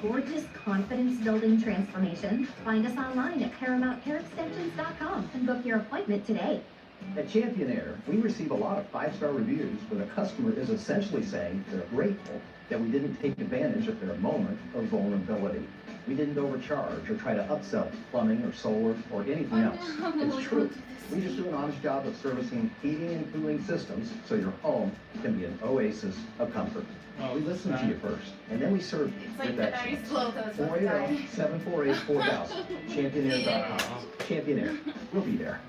gorgeous confidence-building transformation? Find us online at ParamountCareExtensions.com and book your appointment today. At Champion Air, we receive a lot of five-star reviews where the customer is essentially saying they're grateful that we didn't take advantage of their moment of vulnerability. We didn't overcharge or try to upsell plumbing or solar or anything else. It's true. We just do an honest job of servicing heating and cooling systems so your home can be an oasis of comfort. We listen to you first, and then we serve you It's like with the that. very slow goes with the time. 480-748-4000. ChampionAir.com. Champion Air. We'll be there.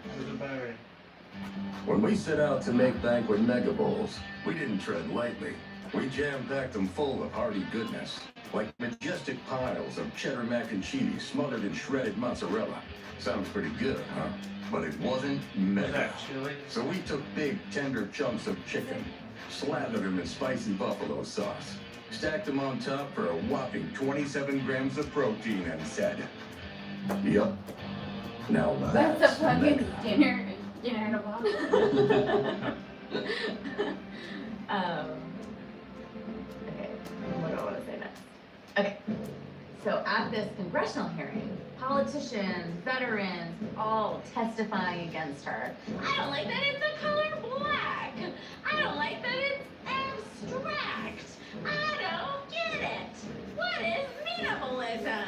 When we set out to make banquet mega bowls, we didn't tread lightly. We jam-packed them full of hearty goodness, like majestic piles of cheddar mac and cheese smothered in shredded mozzarella. Sounds pretty good, huh? But it wasn't mega. So we took big, tender chunks of chicken, slathered them in spicy buffalo sauce, stacked them on top for a whopping 27 grams of protein, and said, "Yup. Now That's a fucking mega." dinner in a bottle. Okay, what do I want to say next? Okay, so at this congressional hearing, politicians, veterans, all testifying against her. I don't like that it's the color black. I don't like that it's abstract. I don't get it. What is minimalism?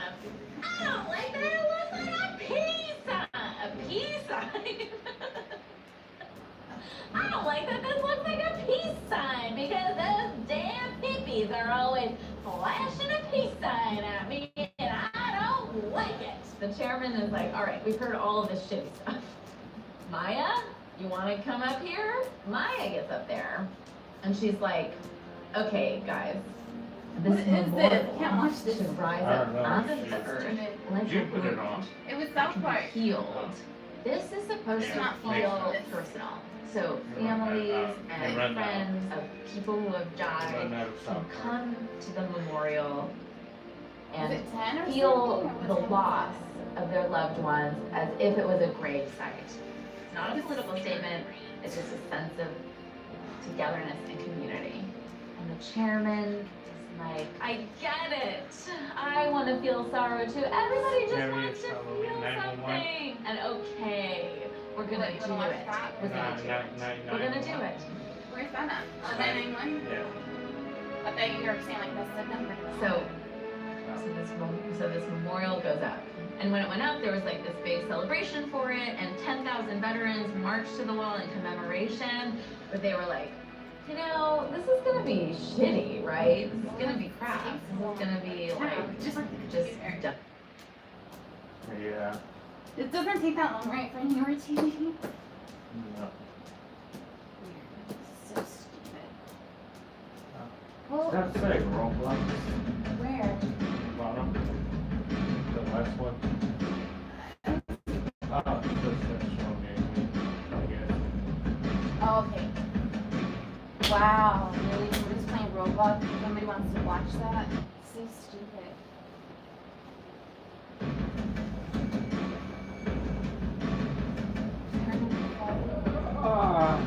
I don't like that it looks like a peace sign. A peace sign? I don't like that this looks like a peace sign because those damn hippies are always flashing a peace sign at me and I don't like it. The chairman is like, all right, we've heard all of this shitty stuff. Maya, you want to come up here? Maya gets up there and she's like, okay, guys. What is this? I can't watch this. To rise I up don't know. out of It's the earth. stupid. Like Did you a put it group on? It was South can Park. be healed. This is supposed It's to not feel feel- personal. So They run families that and out. friends of people who have died Run out of can South Park. come to the memorial Was and it 10 or feel something, or the was it- loss of their loved ones as if it was a grave site. It's not a political statement, it's just a sense of togetherness and community. And the chairman is like, I get it. I want to feel sorrow too. Everybody just Jerry, wants it's to Halloween, feel 911. something. And okay, we're gonna What, you do wanna watch it. that? We're gonna do it. We're gonna do it. Where's that at? On 991? Yeah. I thought you were saying like that's the number. So this memorial goes up. And when it went up, there was like this big celebration for it, and 10,000 veterans marched to the wall in commemoration. But they were like, you know, this is gonna be shitty, right? This is gonna be crap. This is gonna be like just like just dumb. Yeah. It doesn't take that long, right, for your TV? No. So stupid. Well, That's say Roblox. Where? Bottom. The last one. Oh, it's just a strong game, I guess. Oh, okay. Wow, really? We're just playing Roblox. Nobody wants to watch that. So stupid. Ah.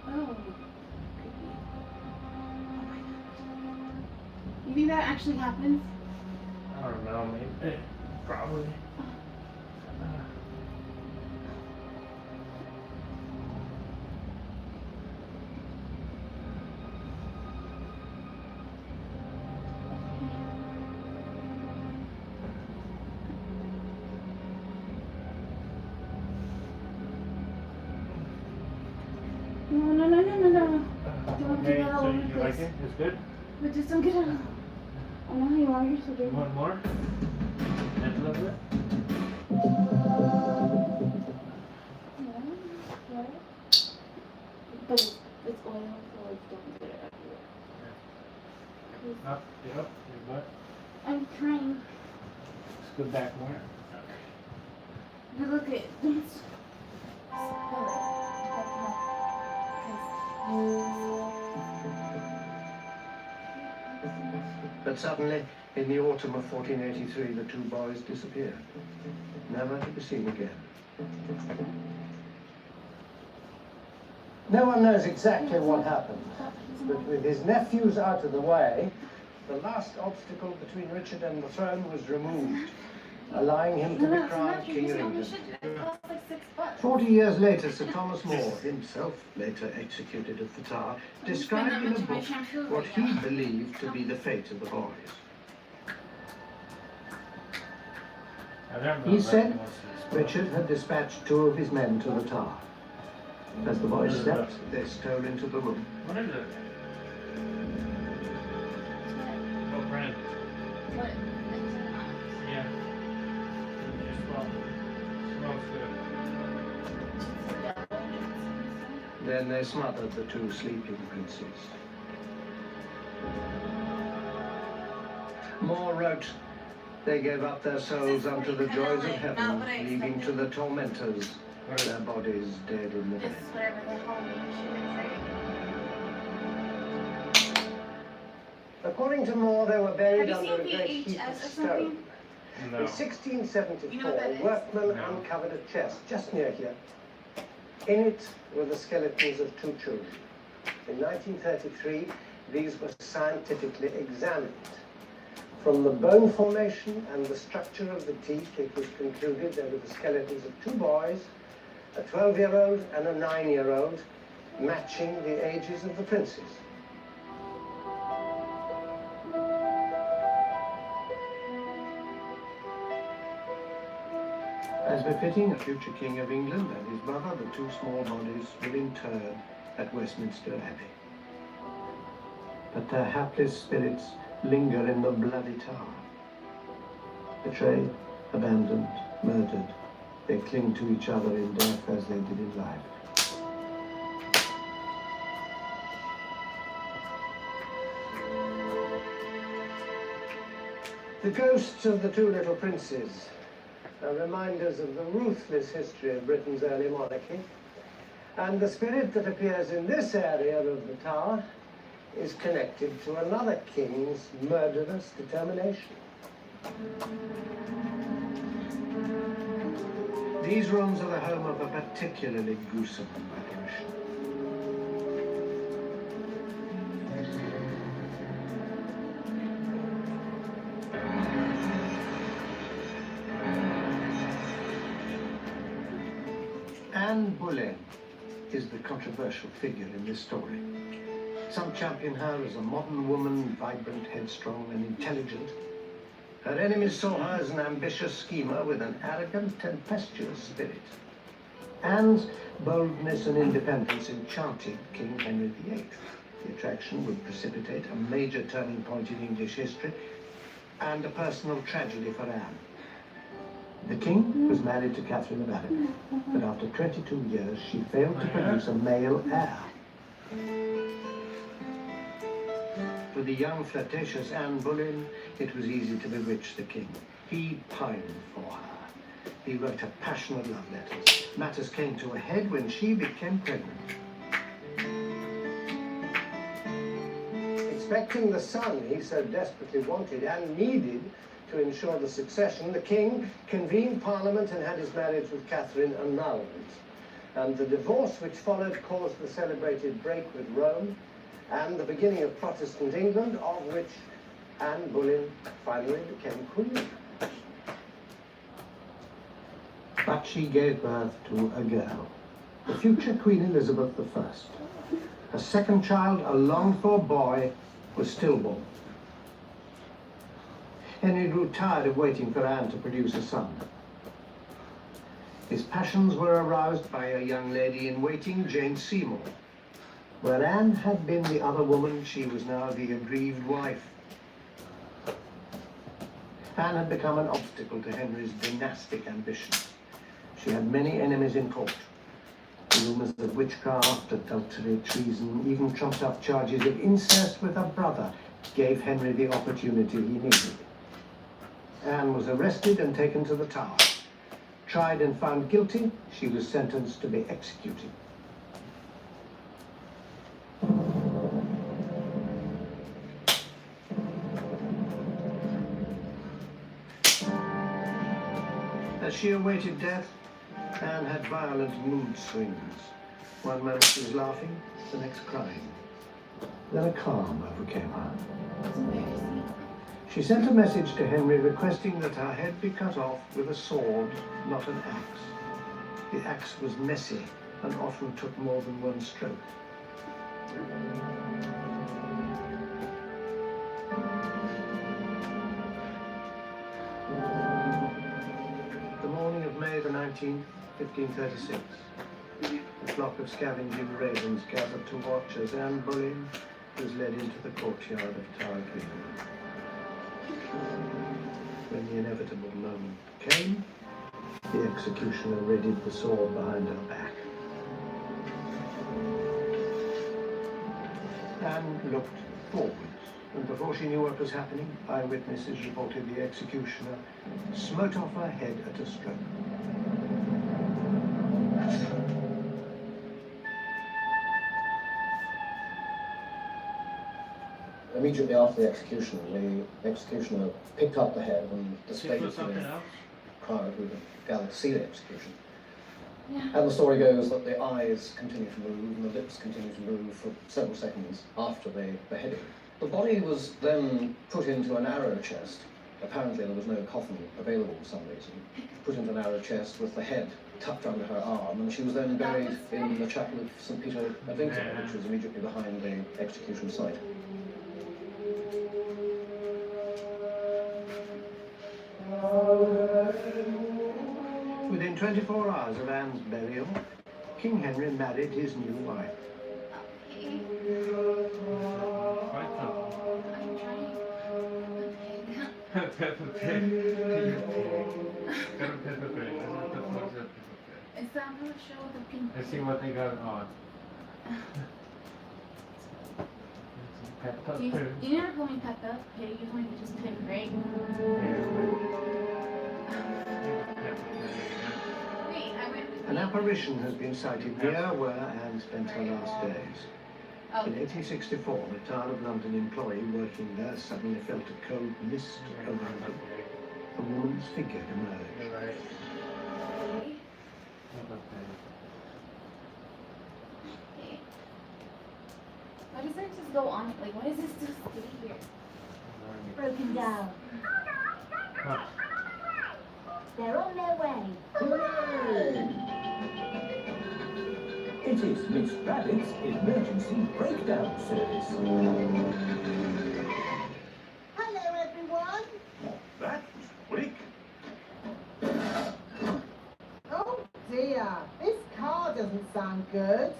Oh. Creepy. Oh my god. You think that actually happens? I don't know, maybe. Probably. No. Don't Okay, do that so all you over the like place. it? It's good? But just don't get it. I know how you are. You're so You dirty. want more? Add a little bit? Yeah. But it's oil, so like don't get it everywhere. 'Cause Up, yep, your butt. I'm trying. Let's go back more. But look at don't spill it. But suddenly, in the autumn of 1483, the two boys disappeared, never to be seen again. No one knows exactly what happened, but with his nephews out of the way, the last obstacle between Richard and the throne was removed, allowing him to be crowned King of England. 40 years later, Sir Thomas More, himself later executed at the Tower, described in a book what he believed to be the fate of the boys. He said Richard had dispatched 2 of his men to the Tower. As the boys slept, they stole into the room. What is it? Oh, friend. What? Yeah. Smells good. Then they smothered the 2 sleeping princes. More wrote, they gave up their souls unto the joys of heaven, leaving to the tormentors their bodies dead in the This bed. is whatever they call me. According to More, they were buried Have you under a seen great heap of VHS or stone. something? No. In 1674, You know what that is? workmen No. uncovered a chest just near here. In it were the skeletons of 2 children. In 1933, these were scientifically examined. From the bone formation and the structure of the teeth, it was concluded they were the skeletons of 2 boys, a 12-year-old and a 9-year-old, matching the ages of the princes. As befitting a future King of England and his mother, the 2 small bodies were interred at Westminster Abbey. But their hapless spirits linger in the bloody tower. Betrayed, abandoned, murdered, they cling to each other in death as they did in life. The ghosts of the 2 little princes are reminders of the ruthless history of Britain's early monarchy, and the spirit that appears in this area of the tower is connected to another king's murderous determination. These rooms are the home of a particularly gruesome apparition. Anne Boleyn is the controversial figure in this story. Some champion her as a modern woman, vibrant, headstrong, and intelligent. Her enemies saw her as an ambitious schemer with an arrogant, tempestuous spirit. Anne's boldness and independence enchanted King Henry VIII. The attraction would precipitate a major turning point in English history and a personal tragedy for Anne. The king was married to Catherine of Aragon, but after 22 years she failed to produce a male heir. For the young, flirtatious Anne Boleyn, it was easy to bewitch the king. He pined for her. He wrote her passionate love letters. Matters came to a head when she became pregnant. Expecting the son he so desperately wanted and needed to ensure the succession, the king convened Parliament and had his marriage with Catherine annulled. And the divorce which followed caused the celebrated break with Rome and the beginning of Protestant England, of which Anne Boleyn finally became queen. But she gave birth to a girl, the future Queen Elizabeth I. Her second child, a longed-for boy, was stillborn. Henry grew tired of waiting for Anne to produce a son. His passions were aroused by a young lady in waiting, Jane Seymour. Where Anne had been the other woman, she was now the aggrieved wife. Anne had become an obstacle to Henry's dynastic ambitions. She had many enemies in court. Rumors of witchcraft, adultery, treason, even trumped-up charges of incest with her brother gave Henry the opportunity he needed. Anne was arrested and taken to the Tower. Tried and found guilty, she was sentenced to be executed. As she awaited death, Anne had violent mood swings. One moment she was laughing, the next crying. Then a calm overcame her. It's embarrassing. She sent a message to Henry requesting that her head be cut off with a sword, not an axe. The axe was messy and often took more than one stroke. The morning of May the 19th, 1536, a flock of scavenging ravens gathered to watch as Anne Boleyn was led into the courtyard of Tower Green. When the inevitable moment came, the executioner readied the sword behind her back. Anne looked forwards, and before she knew what was happening, eyewitnesses reported the executioner smote off her head at a stroke. Immediately after the execution, the executioner picked up the head and displayed For it to something the else? crowd who had gathered to see the execution. Yeah. And the story goes that the eyes continue to move and the lips continue to move for several seconds after the beheading. The body was then put into a narrow chest. Apparently there was no coffin available for some reason. Put into a narrow chest with the head tucked under her arm, and she was then buried in the chapel of St. Peter ad Vincula, which was immediately behind the execution site. Within 24 hours of Anne's burial, King Henry married his new wife. Okay. Quite something. I'm trying. Okay. Peppa Pig. Got a Peppa Pig. What the fuck is that Peppa Pig? Is that on the show with the pink? Let's see what they got on. Peppa You, Pig. you never call me Peppa Pig, you call me just Pig, right? Wait, I went with An you. apparition has been sighted near where Anne spent her last days. Oh, In 1864, the Tower of London employee working there suddenly felt a cold mist around him. A woman's figure emerged. You're right. okay. Peppa Pig. Okay. Why does there just go on? Like, why does this just stay here? Broken down. Huh. They're on their way. It is Miss Rabbit's emergency breakdown service. Hello, everyone. That was quick. Oh dear, this car doesn't sound good.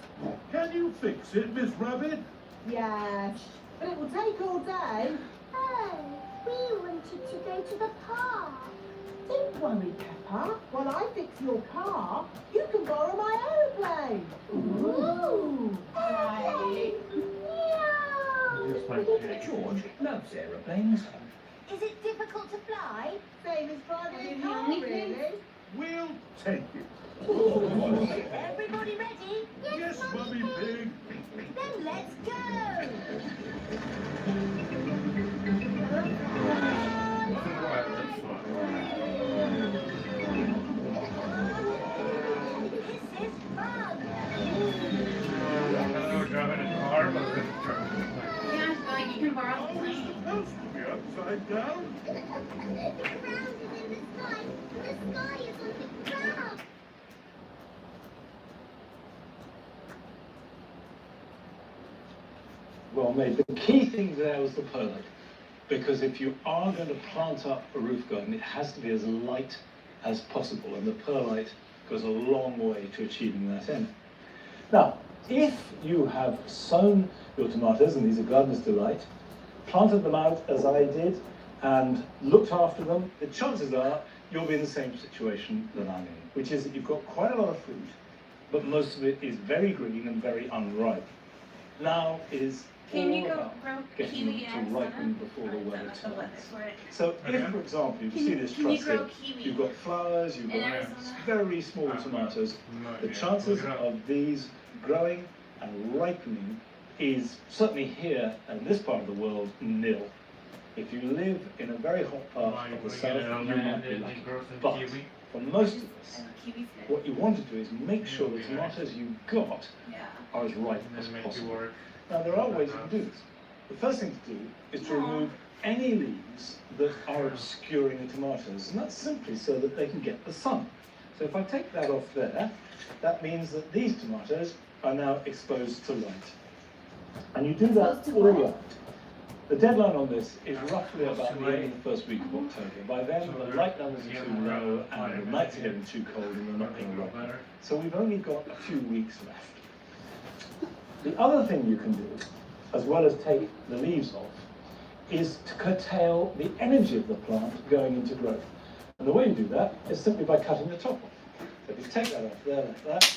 Can you fix it, Miss Rabbit? Yes, but it will take all day. Oh, we wanted to go to the park. Don't worry, Peppa. While I fix your car, you can borrow my aeroplane. Ooh. Hey. Meow. Here's my pig. George loves aeroplanes. Is it difficult to fly? Same as driving Are you a the car, only really. We'll take it. Everybody ready? Yes, Mummy Pig. Then let's go. What the fuck? This is fun. I don't know, driving a car, but it's driving a plane. Yeah, I feel like you can borrow the plane. Supposed to be upside down. The ground is in the sky. The sky is on the ground. Well made. The key thing there was the perlite, because if you are going to plant up a roof garden, it has to be as light as possible, and the perlite goes a long way to achieving that end. Now, if you have sown your tomatoes, and these are Gardener's Delight, planted them out as I did, and looked after them, the chances are you'll be in the same situation that I'm in, which is that you've got quite a lot of fruit, but most of it is very green and very unripe. Now is Can you all go about grow getting kiwi them in to ripen Arizona? before the weather That's the weather turns. for it. So if, Okay. for example, you Can see you- this can you truss grow here, kiwi you've got flowers, you've in got Arizona? very small tomatoes, No the idea. chances Look it up. of these growing and ripening is certainly here in this part of the world nil. If you live in a very hot part Why, of the we south, get it on you land might be and lucky. they grow some But kiwi? for most of us, And kiwis good. what you want to do is make sure the tomatoes you got Yeah. are as ripe And as then make you possible. work. Now, there are ways you can do this. The first thing to do is to remove any leaves that are obscuring the tomatoes, and that's simply so that they can get the sun. So if I take that off there, that means that these tomatoes are now exposed to light. And you do that Exposed to all what? around. The deadline on this is roughly It's about too the end of the first week of October. By then, So the they're light levels are getting too low around and the 5 nights are minutes. getting too cold and they're not going to Everything will ripen. better. So we've only got a few weeks left. The other thing you can do, as well as take the leaves off, is to curtail the energy of the plant going into growth. And the way you do that is simply by cutting the top off. So if you take that off there like that,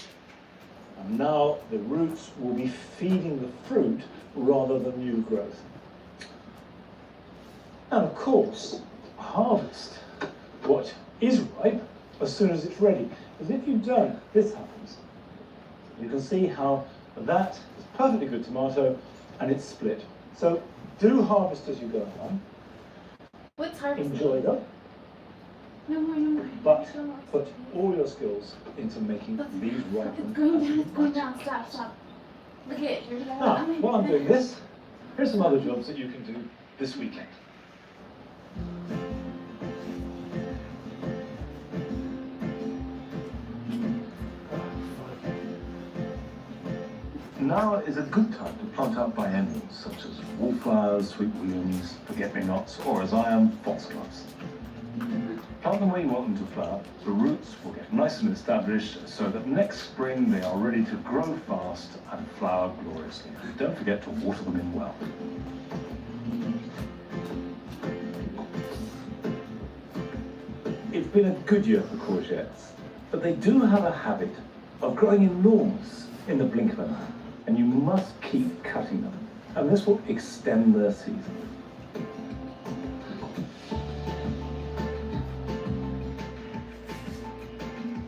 and now the roots will be feeding the fruit rather than new growth. And of course, harvest what is ripe as soon as it's ready. Because if you don't, this happens. You can see how that is perfectly good tomato and it's split. So do harvest as you go along, What's harvesting? enjoy them, No more. but put all your skills into making these ripen. It's going as down, it's going much down. Stop, stop. Look at it. You're gonna Now, while I'm doing this, here's some other jobs that you can do this weekend. Now is a good time to plant out biennials such as wallflowers, sweet williams, forget-me-nots, or as I am, foxgloves. Plant them where you want them to flower. The roots will get nice and established so that next spring they are ready to grow fast and flower gloriously. Don't forget to water them in well. It's been a good year for courgettes, but they do have a habit of growing enormous in the blink of an eye, and you must keep cutting them, and this will extend their season.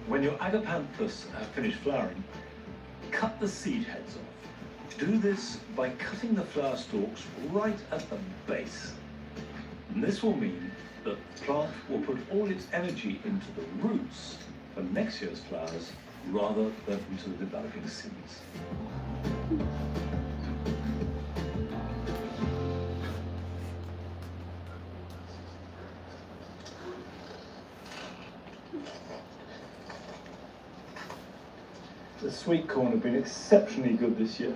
When your agapanthus have finished flowering, cut the seed heads off. Do this by cutting the flower stalks right at the base. And this will mean that the plant will put all its energy into the roots for next year's flowers rather than into the developing seeds. The sweet corn have been exceptionally good this year,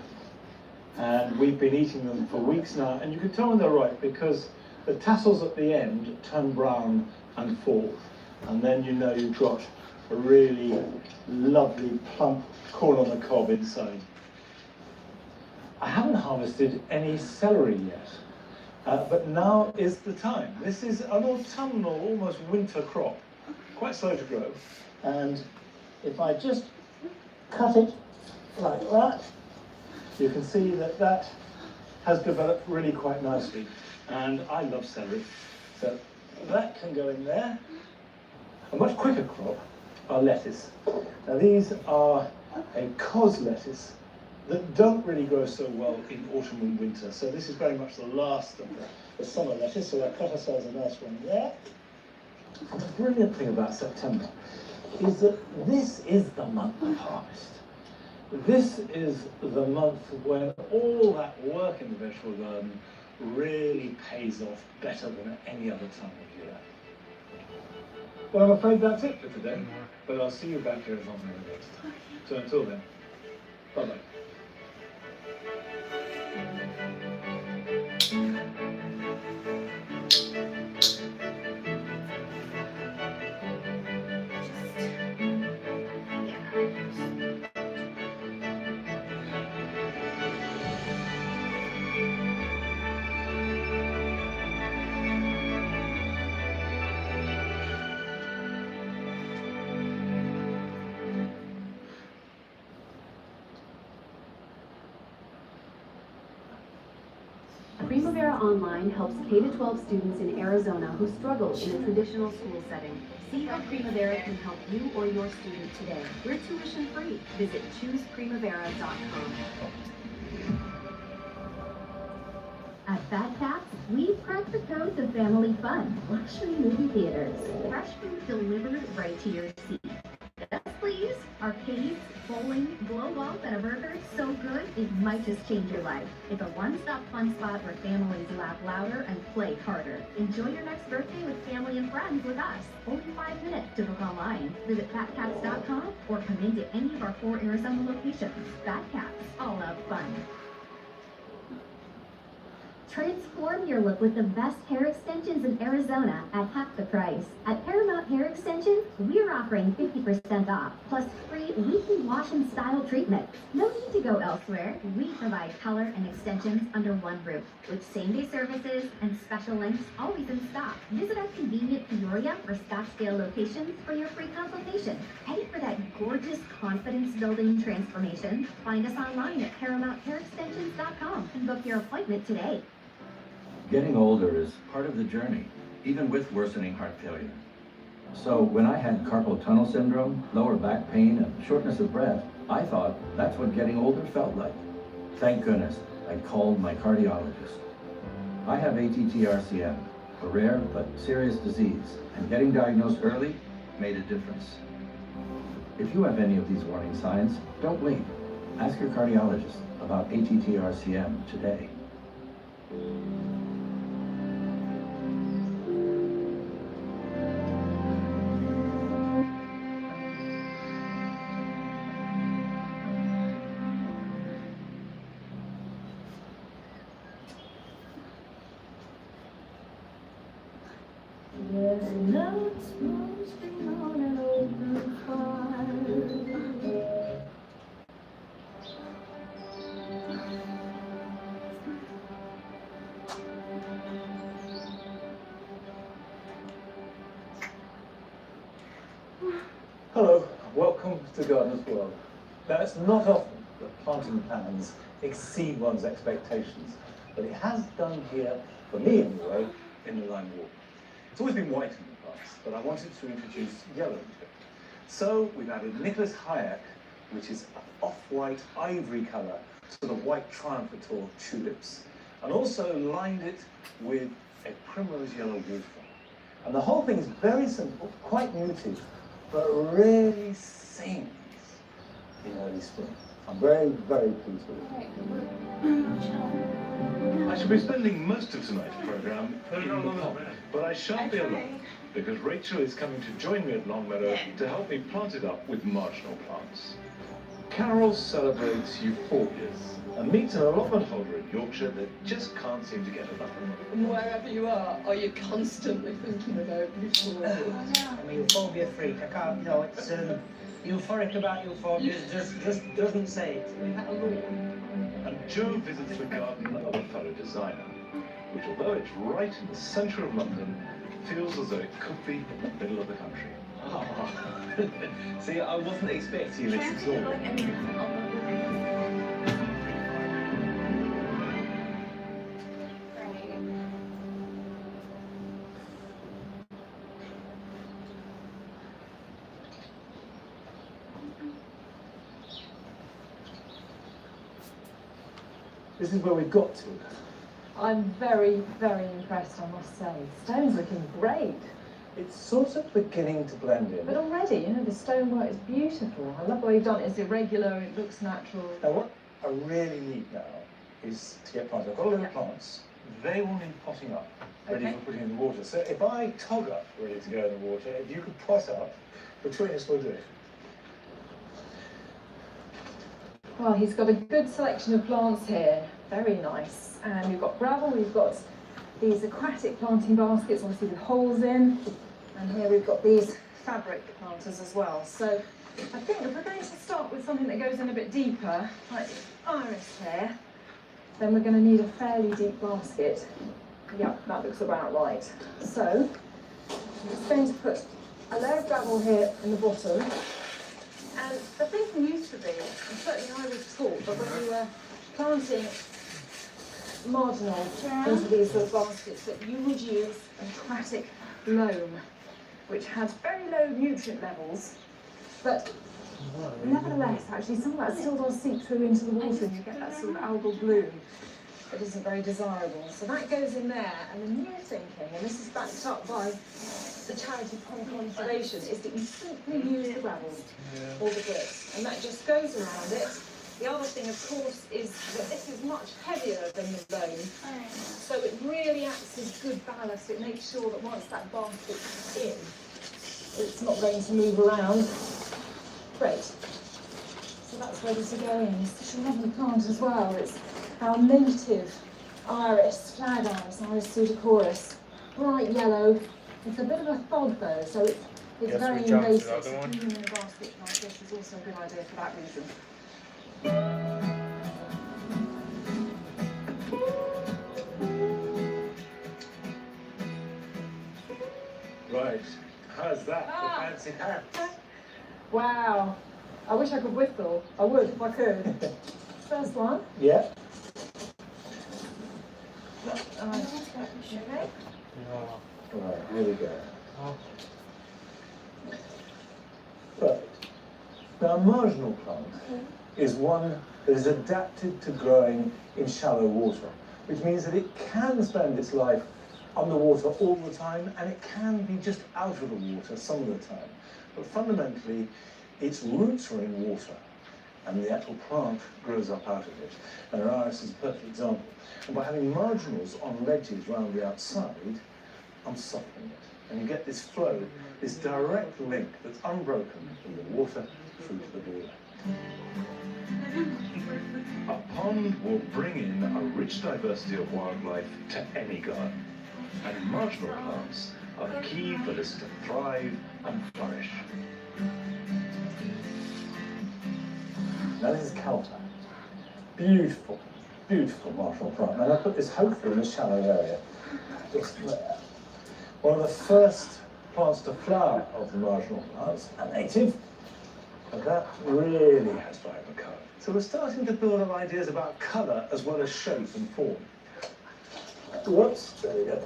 and we've been eating them for weeks now, and you can tell when they're ripe because the tassels at the end turn brown and fall, and then you know you've got a really lovely plump corn on the cob inside. I haven't harvested any celery yet, but now is the time. This is an autumnal, almost winter crop, quite slow to grow, and if I just cut it like that, you can see that that has developed really quite nicely. And I love celery, so that can go in there. A much quicker crop are lettuce. Now these are a cos lettuce that don't really grow so well in autumn and winter, so this is very much the last of the summer lettuce, so I've cut ourselves a nice one there. And the brilliant thing about September is that this is the month of harvest. This is the month when all that work in the vegetable garden really pays off better than at any other time of year. Well, I'm afraid that's it for today, but I'll see you back here at home next time. So until then, bye-bye. Primavera Online helps K-12 students in Arizona who struggle in a traditional school setting. See how Primavera can help you or your student today. We're tuition free. Visit chooseprimavera.com. At Fat Cats, we We've cracked the code to family fun. Luxury movie theaters. Fresh food delivered right to your seat. Yes, please. Arcades, bowling, blow ball, and a burger so good it might just change your life. It's a one-stop fun spot where families laugh louder and play harder. Enjoy your next birthday with family and friends with us. Only 5 minutes to book online. Visit fatcats.com or come into any of our 4 Arizona locations. Fat Cats, all out fun. Transform your look with the best hair extensions in Arizona at half the price. At Paramount Hair Extensions, we're offering 50% off, plus free weekly wash and style treatments. No need to go elsewhere. We provide color and extensions under one roof, with same-day services and special lengths always in stock. Visit our convenient Peoria or Scottsdale locations for your free consultation. Ready for that gorgeous confidence-building transformation? Find us online at ParamountHairExtensions.com and book your appointment today. Getting older is part of the journey, even with worsening heart failure. So when I had carpal tunnel syndrome, lower back pain, and shortness of breath, I thought that's what getting older felt like. Thank goodness I called my cardiologist. I have ATTR-CM, a rare but serious disease, and getting diagnosed early made a difference. If you have any of these warning signs, don't wait. Ask your cardiologist about ATTR-CM today. There's no smoking on an open fire. Hello, welcome to Gardener's World. Now, it's not often that planting plans exceed one's expectations, but it has done here, for me anyway, in the Lime Walk. It's always been white in the past, but I wanted to introduce yellow to it. So we've added Nicholas Hayek, which is an off-white ivory colour to the white Triumphator tulips, and also lined it with a primrose yellow wallflower. And the whole thing is very simple, quite muted, but really sings in early spring. I'm very, very pleased with it. I shall be spending most of tonight's programme in the pond, but I shan't be alone, because Rachel is coming to join me at Longmeadow to help me plant it up with marginal plants. Carol celebrates euphorbias and meets an allotment holder in Yorkshire that just can't seem to get enough of them. Wherever you are you constantly thinking about euphorbia? I'm a euphorbia freak. I can't, you know, it's euphoric about euphorbias, just doesn't say it. And Joe visits the garden of a fellow designer, which, although it's right in the centre of London, feels as though it could be in the middle of the country. See, I wasn't expecting this at all. This is where we've got to. I'm very, very impressed, I must say. Stone's looking great. It's sort of beginning to blend in. But already, you know, the stonework is beautiful. I love the way you've done it. It's irregular, it looks natural. Now, what I really need now is to get planted. I've got a load of plants. They will need potting up, ready for putting in the water. So if I tog up ready to go in the water, if you could pot up, between us we'll do it. Well, he's got a good selection of plants here. Very nice. And we've got gravel, we've got these aquatic planting baskets, obviously with holes in. And here we've got these fabric planters as well. So I think if we're going to start with something that goes in a bit deeper, like iris here, then we're going to need a fairly deep basket. Yeah, that looks about right. So I'm just going to put a layer of gravel here in the bottom. And the thinking used to be, and certainly I was taught, that when you were planting marginal into these little baskets, that you would use aquatic loam, which had very low nutrient levels, but nevertheless, actually, some of that still does seep through into the water and you get that sort of algal bloom. that isn't very desirable. So that goes in there, and the new thinking, and this is backed up by the charity Pond Conservation, is that you simply use the gravel or the bricks, and that just goes around it. The other thing, of course, is that this is much heavier than the loam, so it really acts as good ballast. It makes sure that once that basket's in, it's not going to move around. Great. So that's ready to go in. It's such a lovely plant as well. It's our native iris, flag iris, Iris pseudochorus. Bright yellow. It's a bit of a fog though, so it's Guess very we jumped to invasive. the other So one? keeping in a basket like this is also a good idea for that reason. Right, how's that for fancy hat? Wow. I wish I could whistle. I would if I could. First one. Yeah. Okay. Right, here we go. Perfect. Now, a marginal plant is one that is adapted to growing in shallow water, which means that it can spend its life underwater all the time, and it can be just out of the water some of the time. But fundamentally, its roots are in water, and the actual plant grows up out of it. And an iris is a perfect example. And by having marginals on ledges round the outside, I'm softening it. And you get this flow, this direct link that's unbroken from the water through to the border. A pond will bring in a rich diversity of wildlife to any garden, and marginal plants are the key for this to thrive and flourish. Now this is Calta. Beautiful, beautiful marginal plant. And I put this hopefully in a shallow area, just there. One of the first plants to flower of the marginal plants, a native, but that really has vibrant colour. So we're starting to build up ideas about colour as well as shape and form. Whoops, there we go.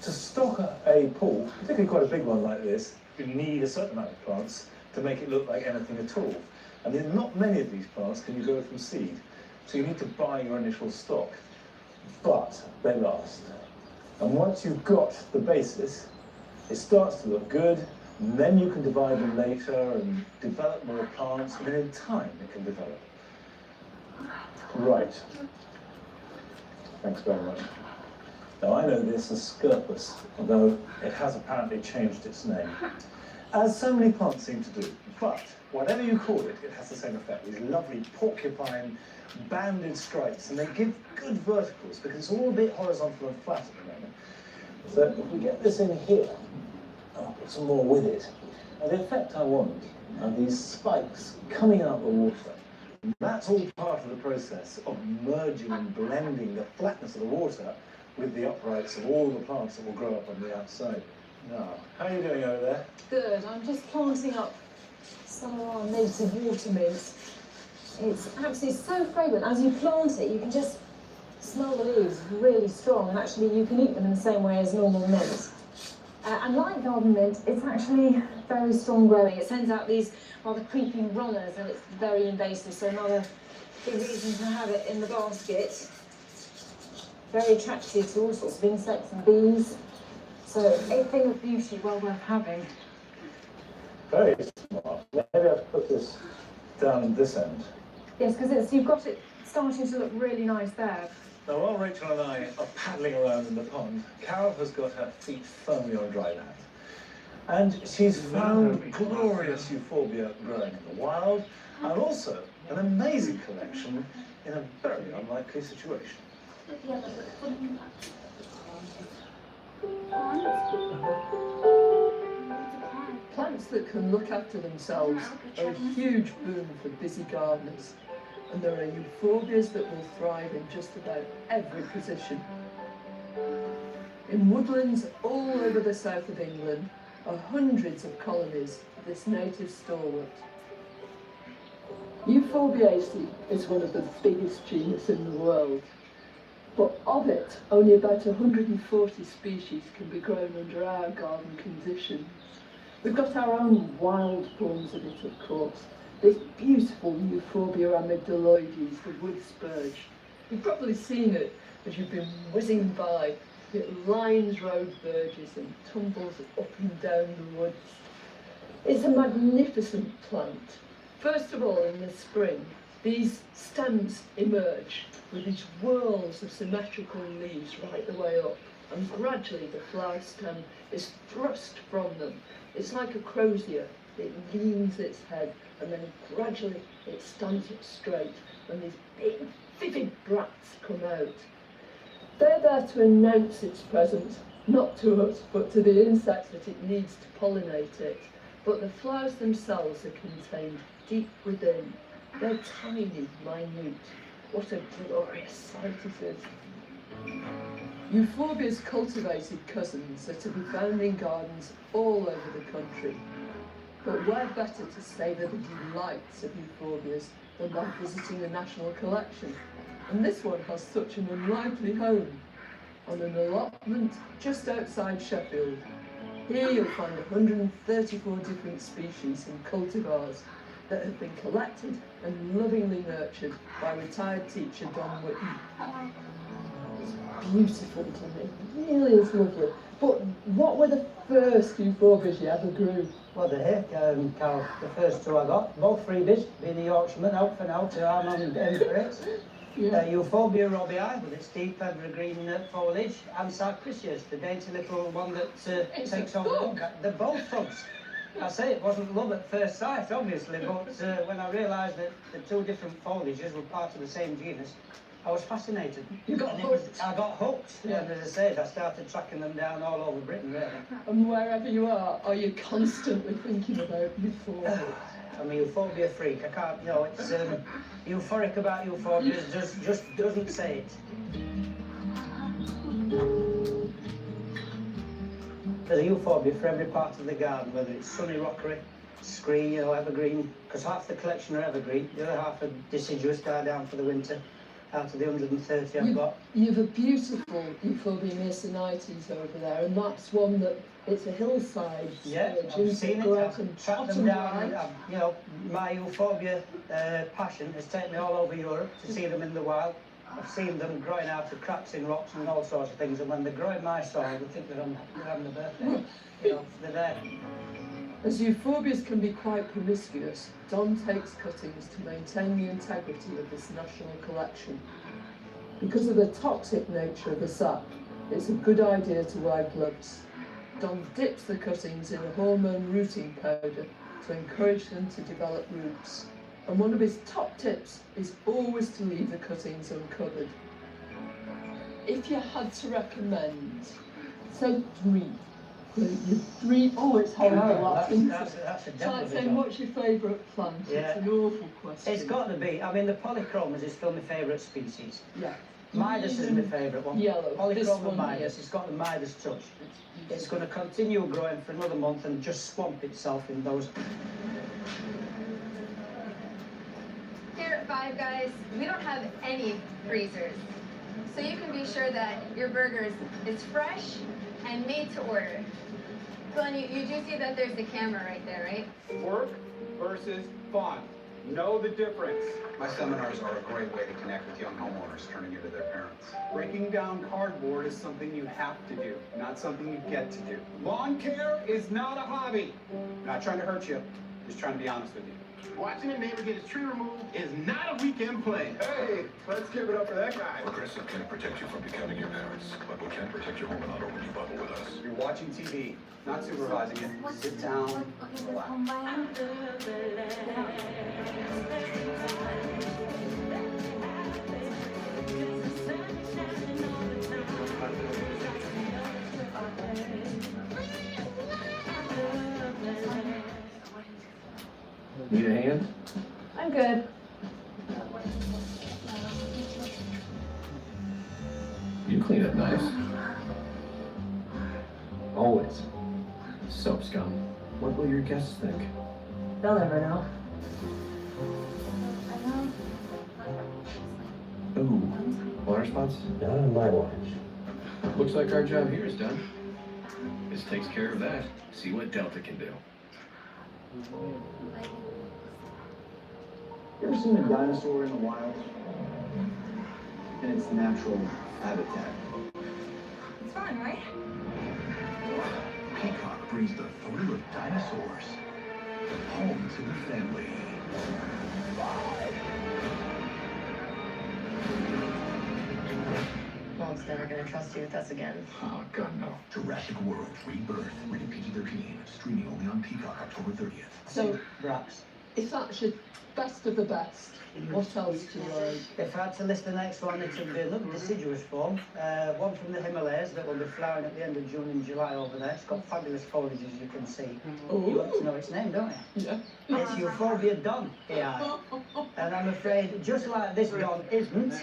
To stock a pool, particularly quite a big one like this, you need a certain amount of plants to make it look like anything at all. And in not many of these plants can you grow from seed, so you need to buy your initial stock. But they last. And once you've got the basis, it starts to look good, and then you can divide them later and develop more plants, and then in time it can develop. Right. Thanks very much. Now I know this as Scirpus, although it has apparently changed its name, as so many plants seem to do. But whatever you call it, it has the same effect. These lovely porcupine banded stripes, and they give good verticals because it's all a bit horizontal and flat at the moment. So if we get this in here, I'll put some more with it. And the effect I want are these spikes coming out of the water. And that's all part of the process of merging and blending the flatness of the water with the uprights of all the plants that will grow up on the outside. Now, how are you doing over there? Good. I'm just planting up some of our native water mint. It's absolutely so fragrant. As you plant it, you can just smell the leaves really strong, and actually you can eat them in the same way as normal mint. And like garden mint, it's actually very strong growing. It sends out these rather creeping runners, and it's very invasive, so another big reason to have it in the basket. Very attractive to all sorts of insects and bees. So a thing of beauty, well worth having. Very smart. Maybe I'll put this down in this end. Yes, because you've got it starting to look really nice there. Now, while Rachel and I are paddling around in the pond, Carol has got her feet firmly on dry land. And she's found glorious euphorbia growing in the wild, and also an amazing collection in a very unlikely situation. Plants that can look after themselves are a huge boon for busy gardeners, and there are euphorbias that will thrive in just about every position. In woodlands all over the south of England are hundreds of colonies of this native stalwart. Euphorbiaceae is one of the biggest genus in the world, but of it, only about 140 species can be grown under our garden conditions. We've got our own wild forms of it, of course. This beautiful Euphorbia amygdaloides, the wood spurge. You've probably seen it as you've been whizzing by. It lines road verges and tumbles up and down the woods. It's a magnificent plant. First of all, in the spring, these stems emerge with these whorls of symmetrical leaves right the way up, and gradually the flower stem is thrust from them. It's like a crozier. It leans its head, and then gradually it stands up straight, and these big, vivid bracts come out. They're there to announce its presence, not to us, but to the insects that it needs to pollinate it. But the flowers themselves are contained deep within. They're tiny, minute. What a glorious sight it is. Euphorbia's cultivated cousins are to be found in gardens all over the country. But where better to savour the delights of euphorbias than by visiting a national collection? And this one has such an unlikely home on an allotment just outside Sheffield. Here you'll find 134 different species and cultivars that have been collected and lovingly nurtured by retired teacher Don Whitten. It's beautiful to me, it really is lovely. But what were the first euphorbias you ever grew? What the heck, Carl? The first two I got, both freebies, being the Yorkshireman, out for now to Arm and M for it. Euphorbia robii, with its deep evergreen foliage, and Sarcrisius, the dainty little one that takes over. They're both thugs. I say it wasn't love at first sight, obviously, but when I realised that the two different foliages were part of the same genus, I was fascinated. You got hooked? I got hooked, yeah. And as I said, I started tracking them down all over Britain, really. And wherever you are you constantly thinking about euphorbia? I'm a euphorbia freak. I can't, you know, it's euphoric about euphorbia, just doesn't say it. There's a euphorbia for every part of the garden, whether it's sunny rockery, scree, you know, evergreen, because half the collection are evergreen, the other half are deciduous, die down for the winter. Out of the 130 I've got. You've a beautiful Euphorbia myrsinites over there, and that's one that it's a hillside. Yeah, I've seen it. I've tracked them down. You know, my Euphorbia passion has taken me all over Europe to see them in the wild. I've seen them growing out of cracks in rocks and all sorts of things, and when they grow in my soil, I think they're having a birthday. You know, they're there. As euphorbias can be quite promiscuous, Don takes cuttings to maintain the integrity of this national collection. Because of the toxic nature of the sap, it's a good idea to wear gloves. Don dips the cuttings in a hormone rooting powder to encourage them to develop roots. And one of his top tips is always to leave the cuttings uncovered. If you had to recommend, say three, oh, it's horrible. That's a devil. Saying, what's your favourite plant? Yeah. It's an awful question. It's got to be. I mean, the polychromas is still my favourite species. Yeah. Midas is my favourite one. Yellow. Polychroma Midas. It's got the Midas touch. It's going to continue growing for another month and just swamp itself in those. Here at Five Guys, we don't have any freezers. So you can be sure that your burgers is fresh and made to order. Glenn, you do see that there's the camera right there, right? Work versus fun. Know the difference. My seminars are a great way to connect with young homeowners turning into their parents. Breaking down cardboard is something you have to do, not something you get to do. Lawn care is not a hobby. I'm not trying to hurt you, just trying to be honest with you. Watching a neighbor get his tree removed is not a weekend play. Hey, let's give it up for that guy. Progressive can't protect you from becoming your parents, but we can protect your home and auto when you bubble with us. You're watching TV, not supervising it. Sit down, relax. Need a hand? I'm good. You clean up nice. Always. Soap scum. What will your guests think? They'll never know. Ooh, water spots? Not on my watch. Looks like our job here is done. This takes care of that. See what Delta can do. You ever seen a dinosaur in the wild? In its natural habitat. It's fun, right? Peacock brings the thrill of dinosaurs home to the family. Mom's never gonna trust you with us again. Oh, God, no. Jurassic World Rebirth, rated PG-13, streaming only on Peacock October 30th. So, Brax. if that's your best of the best, what else do you like? If I had to list the next one, it would be another deciduous form. One from the Himalayas that will be flowering at the end of June and July over there. It's got fabulous foliage, as you can see. You want to know its name, don't you? Yeah. It's Euphorbia Don, AI. And I'm afraid, just like this Don isn't,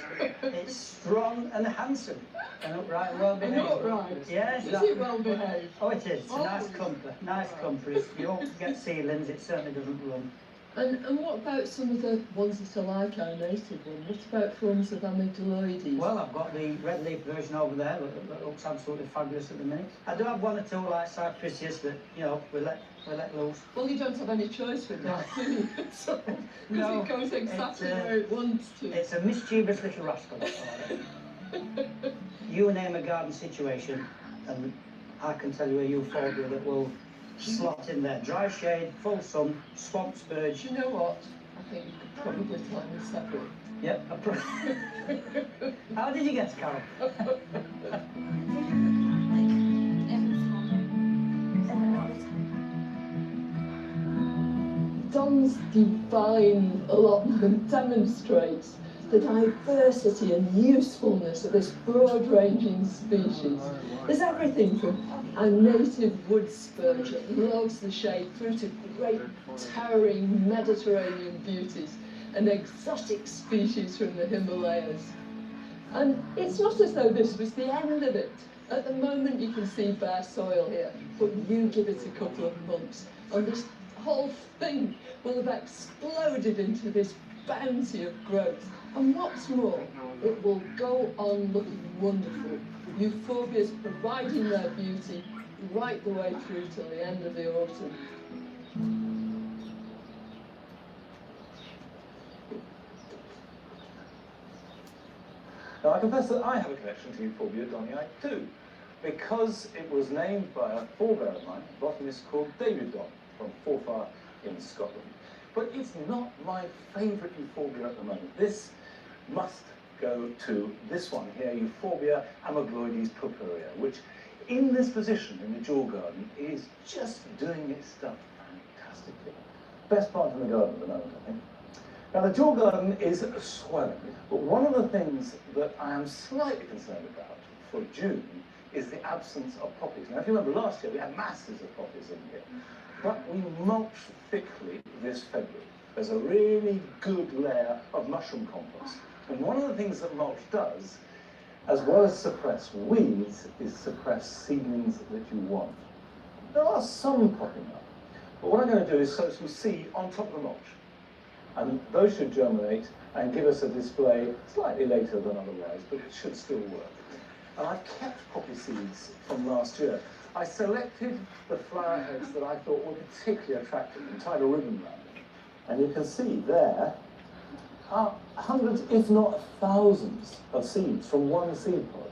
it's strong and handsome. And upright and well behaved. And upright? Yes. Is it well behaved? Oh, it is. It's a nice clumper. Nice clumper. If you don't get ceilings, it certainly doesn't run. And what about some of the ones that are like our native one? What about forms of amygdaloides? Well, I've got the red leaf version over there that looks absolutely fabulous at the minute. I do have one or two like Cypricius that, you know, we let loose. Well, you don't have any choice with that, do you? So, because No, it goes exactly where it wants to. It's a mischievous little rascal, that's all right. You name a garden situation, and I can tell you a euphorbia that will slot in there. Dry shade, full sun, swamp spurge. You know what? I think you could probably time this separate. Yep. How did you get, Carol? Don's divine allotment demonstrates the diversity and usefulness of this broad-ranging species. There's everything from a native wood spurge that loves the shade through to great towering Mediterranean beauties and exotic species from the Himalayas. And it's not as though this was the end of it. At the moment you can see bare soil here, but you give it a couple of months and this whole thing will have exploded into this bounty of growth. And what's more, it will go on looking wonderful. Euphorbias providing their beauty right the way through till the end of the autumn. Now, I confess that I have a connection to Euphorbia Donii too, because it was named by a forebear of mine, a botanist called David Don, from Forfar in Scotland. But it's not my favourite Euphorbia at the moment. This must go to this one here, Euphorbia amygdaloides purpurea, which in this position in the Jewel Garden is just doing its stuff fantastically. Best plant in the garden at the moment, I think. Now, the Jewel Garden is swelling, but one of the things that I am slightly concerned about for June is the absence of poppies. Now, if you remember last year, we had masses of poppies in here, but we mulch thickly this February. There's a really good layer of mushroom compost. And one of the things that mulch does, as well as suppress weeds, is suppress seedlings that you want. There are some popping up, but what I'm going to do is sow some seed on top of the mulch. And those should germinate and give us a display slightly later than otherwise, but it should still work. And I've kept poppy seeds from last year. I selected the flower heads that I thought were particularly attractive and tied a ribbon around them. And you can see there are hundreds, if not thousands, of seeds from one seed pod.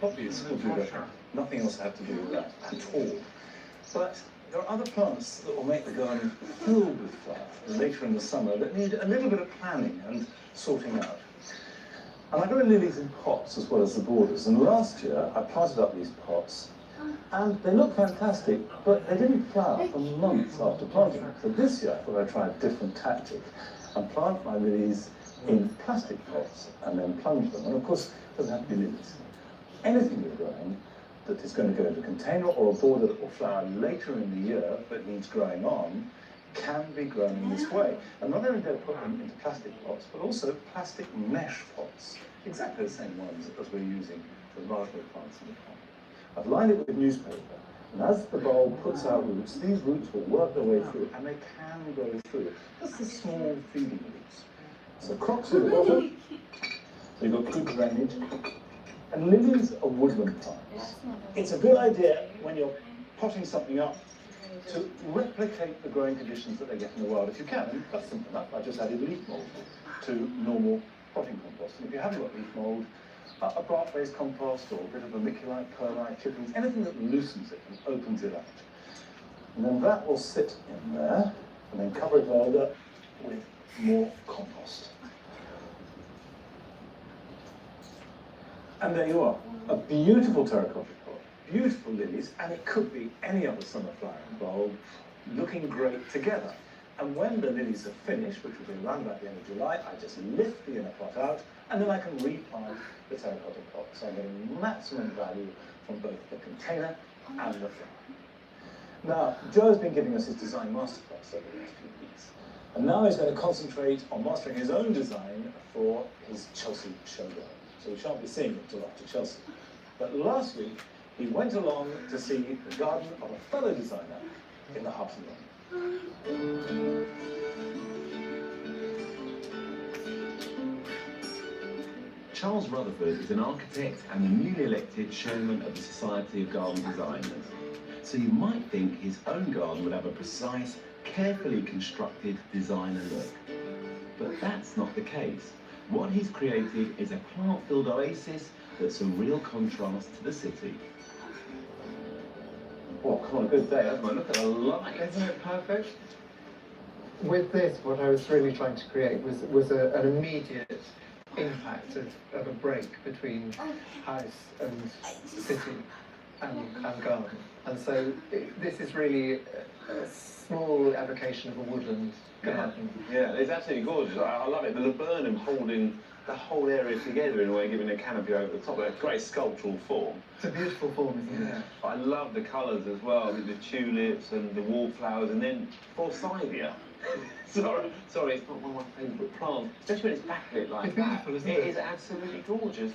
Poppies will do that. Nothing else I have to do with that at all. But there are other plants that will make the garden filled with flowers later in the summer that need a little bit of planning and sorting out. And I grow lilies in pots as well as the borders. And last year I planted up these pots and they look fantastic, but they didn't flower for months after planting them. So this year I thought I'd try a different tactic and plant my lilies in plastic pots and then plunge them. And of course, it doesn't have to be lilies. Anything you're growing that is going to go into a container or a border that will flower later in the year but needs growing on can be grown in this way. And not only do I put them into plastic pots, but also plastic mesh pots, exactly the same ones as we're using for raspberry plants in the pond. I've lined it with newspaper, And as the bulb puts out roots, these roots will work their way through, and they can grow through. Just the small feeding roots. So crocks at the bottom, so you've got good drainage. And lilies are woodland plants. It's a good idea when you're potting something up to replicate the growing conditions that they get in the wild if you can. And that's simple enough. I just added leaf mould to normal potting compost. And if you haven't got leaf mould, a bark-based compost or a bit of vermiculite, perlite, chippings, anything that loosens it and opens it out. And then that will sit in there, and then cover it over with more compost. And there you are, a beautiful terracotta pot, beautiful lilies, and it could be any other summer flowering bulb, looking great together. And when the lilies are finished, which will be around about the end of July, I just lift the inner pot out, and then I can replant the terracotta pot. So I'm getting maximum value from both the container and the flower. Now, Joe's been giving us his design masterclass over the last few weeks. And now he's going to concentrate on mastering his own design for his Chelsea showground. So we shan't be seeing it till after Chelsea. But last week, he went along to see the garden of a fellow designer in the Heart of London. Charles Rutherford is an architect and the newly elected chairman of the Society of Garden Designers. So you might think his own garden would have a precise, carefully constructed designer look. But that's not the case. What he's created is a plant-filled oasis that's a real contrast to the city. Well, come on, a good day, hasn't it? Look at the light. Isn't it perfect? With this, what I was really trying to create was an immediate impact of a break between house and city and garden. And so this is really a small evocation of a woodland garden. Yeah, it's absolutely gorgeous. I love it. The laburnum holding the whole area together in a way, giving a canopy over the top. A great sculptural form. It's a beautiful form, isn't it? I love the colours as well, with the tulips and the wallflowers, and then forsythia. sorry, it's not one of my favourite plants, especially when it's backlit like it's that. Beautiful, isn't it? It is absolutely gorgeous.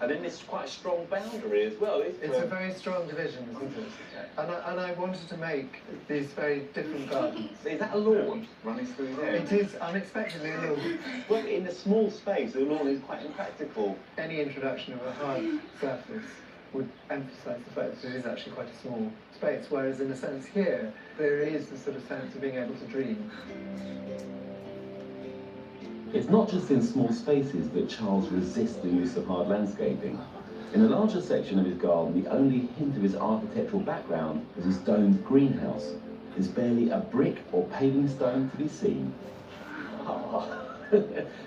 And then it's quite a strong boundary as well. It's a very strong division, isn't it? And I wanted to make these very different gardens. Is that a lawn running through there? It is unexpectedly a lawn. Well, in a small space, a lawn is quite impractical. Any introduction of a hard surface would emphasise the fact that it is actually quite a small space, whereas in a sense here, there is the sort of sense of being able to dream. It's not just in small spaces that Charles resists the use of hard landscaping. In a larger section of his garden, the only hint of his architectural background is his domed greenhouse. There's barely a brick or paving stone to be seen. Oh.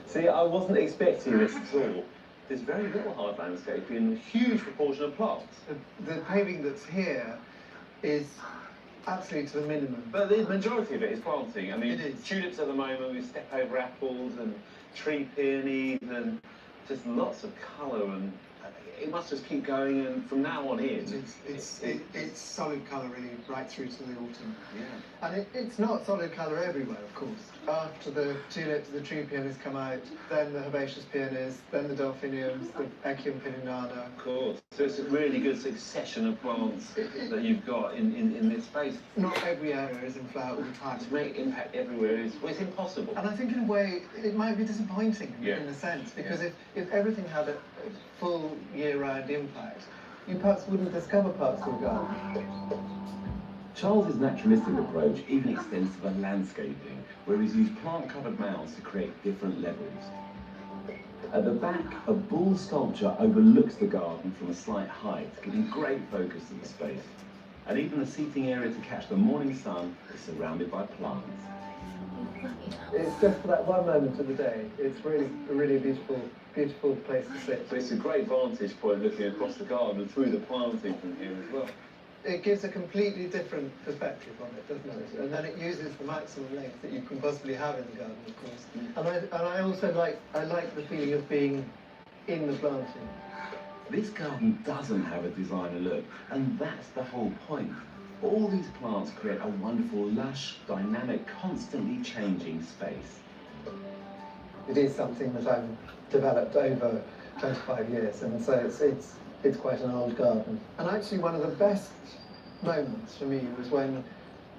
See, I wasn't expecting this at all. There's very little hard landscaping and a huge proportion of plants. The paving that's here is absolutely to the minimum. But the majority of it is planting. I mean, tulips at the moment with step-over apples and tree peonies and just lots of colour, and it must just keep going, and from now on in... It's solid colour really right through to the autumn. Yeah. And it's not solid colour everywhere, of course. After the tulips, the tree peonies come out, then the herbaceous peonies, then the delphiniums, the Echium pininana. Of course. So it's a really good succession of plants that you've got in this space. Not every area is in flower all the time. To make impact everywhere is it's impossible. And I think in a way it might be disappointing in a sense, because if everything had a full year-round impact, you perhaps wouldn't discover parts of the garden. Charles's naturalistic approach even extends to the landscaping, where he's used plant-covered mounds to create different levels. At the back, a bull sculpture overlooks the garden from a slight height, giving great focus to the space. And even the seating area to catch the morning sun is surrounded by plants. It's just for that one moment of the day. It's really a beautiful place to sit. So it's a great vantage point looking across the garden and through the planting from here as well. It gives a completely different perspective on it, doesn't it? And then it uses the maximum length that you can possibly have in the garden, of course. And I also like the feeling of being in the planting. This garden doesn't have a designer look, and that's the whole point. All these plants create a wonderful, lush, dynamic, constantly changing space. It is something that I've developed over 25 years, and so it's quite an old garden. And actually one of the best moments for me was when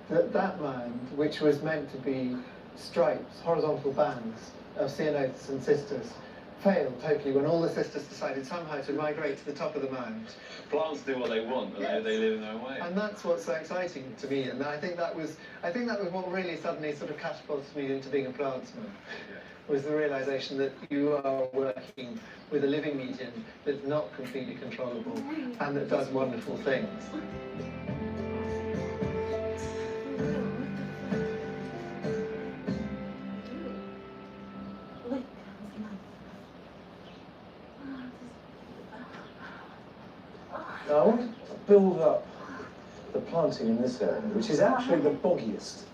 that mound, which was meant to be stripes, horizontal bands of ceanothus and cistus, failed totally when all the cistus decided somehow to migrate to the top of the mound. Plants do what they want, and they live in their own way. And that's what's so exciting to me, and I think that was what really suddenly sort of catapulted me into being a plantsman. Was the realization that you are working with a living medium that's not completely controllable and that does wonderful things. Now, I want to build up the planting in this area, which is actually the boggiest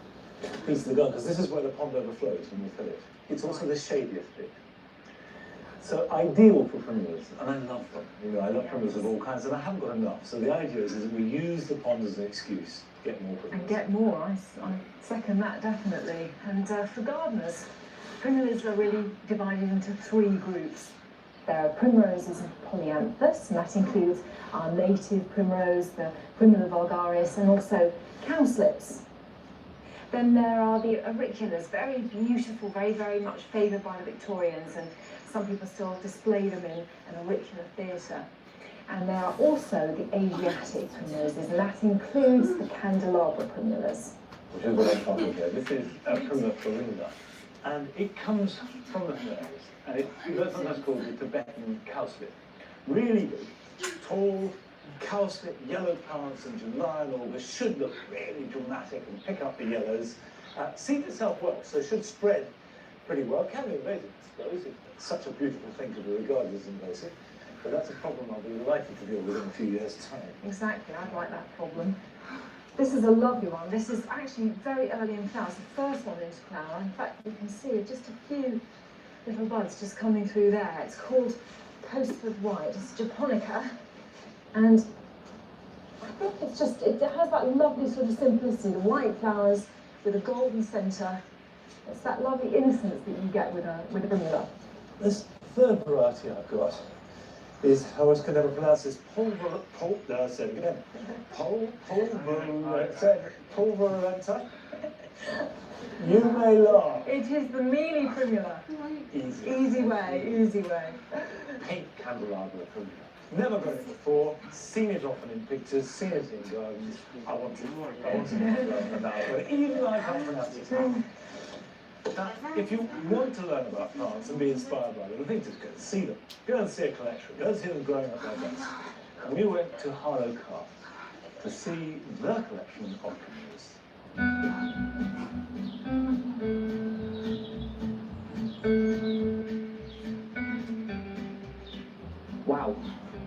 piece of the garden, because this is where the pond overflows when we fill it. It's also the shadiest bit. So ideal for primulas, and I love them. You know, I love primulas of all kinds, and I haven't got enough. So the idea is that we use the pond as an excuse to get more primulas. And get more, I second that definitely. And for gardeners, primulas are really divided into 3 groups. There are primroses and polyanthus, and that includes our native primrose, the Primula vulgaris, and also cowslips. Then there are the auriculas, very beautiful, very much favoured by the Victorians, and some people still display them in an auricular theatre. And there are also the Asiatic primroses, and that includes the candelabra primulas. Which is what I'm talking here. This is Primula florinda, and it comes from the Himalayas, and it's sometimes called the Tibetan cowslip. Really big, tall, cowslip, yellow plants in July and August should look really dramatic and pick up the yellows. Seed itself works, so it should spread pretty well. Can be invasive, I suppose. It's such a beautiful thing to be regarded as invasive, but that's a problem I'll be delighted to deal with in a few years' time. Exactly, I'd like that problem. This is a lovely one. This is actually very early in flower. It's the first one into flower. In fact, you can see just a few little buds just coming through there. It's called Postford White. It's Japonica. And I think it's just, it has that lovely sort of simplicity, the white flowers with a golden centre. It's that lovely innocence that you get with a primula. This third variety I've got is, I always can never pronounce this, pulverulenta. You may laugh. It is the mealy primula. Easy. Easy way. Pink candelabra primula. Never got it before, seen it often in pictures, seen it in gardens. I want to learn about it, but even I can't pronounce it. Now, if you want to learn about plants and be inspired by them, the thing is go and see them. Go and see a collection. Go and see them growing up like this. And we went to Harlow Carr to see the collection of Wow,